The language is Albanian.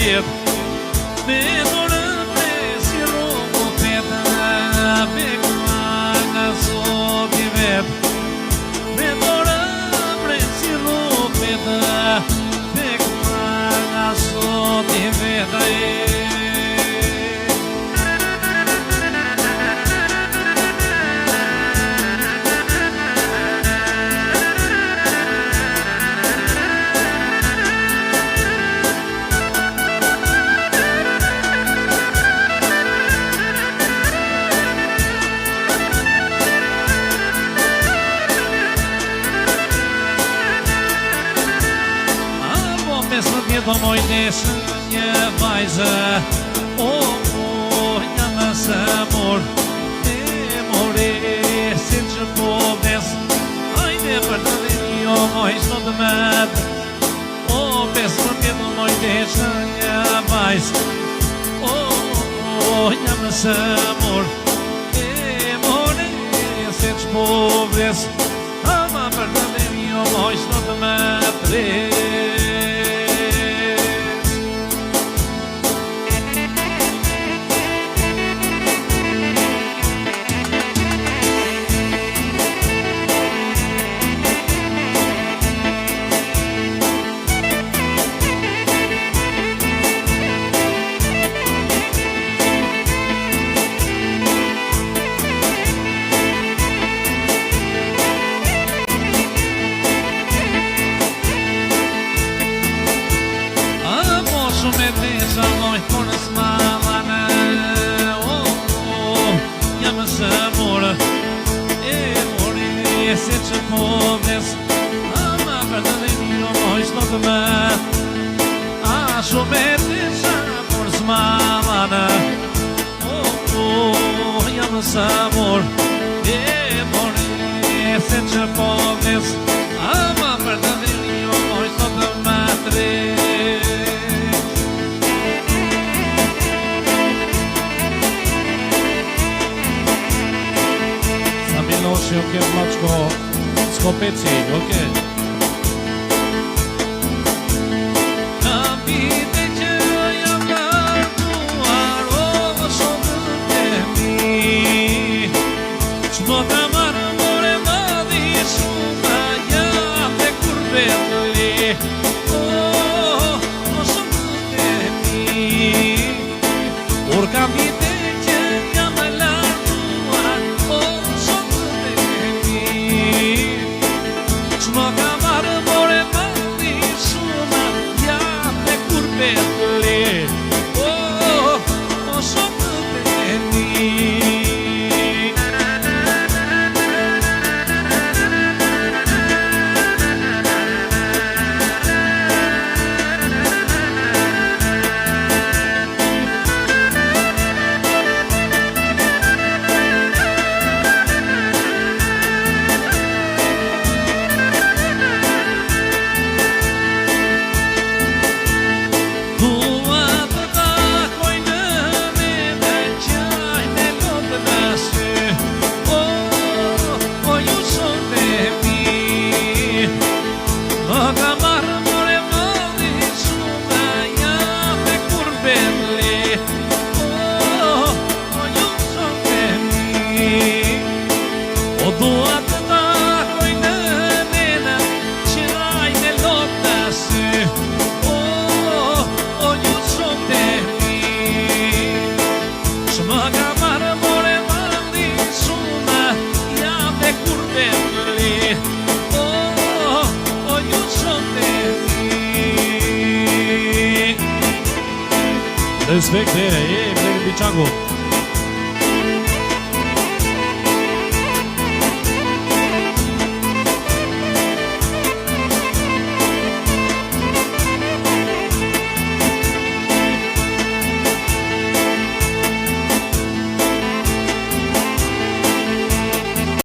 vjetë me dorën me si rogo peta me nga sot i vetë me dorën me si rogo peta me nga sot i vetë Do moj neshë një vajzë jam se mor e more si që po ves hajde për të dhe një moj shto të med 15 do moj neshë një vajzë jam se mor e more si që po ves ama për të dhe një moj shto të med me desha moj punës mamane jam se morë e mori si që po ves ama për të dhe një moj shto të me shumë me desha punës mamane jam se morë e mori si që po ves ama për të dhe një moj shto të me Okej, Mačko, Skopeci, okej. Kam pite që jam lartuar shumë të mi Qdo ka marë more madhi shumë jam dhe kur vetëli shumë të mi Kur kam pite që jam lartuar Qdo ka marë more madhi shumë jam dhe kur vetëli shumë të mi Respekt, blek Biçango.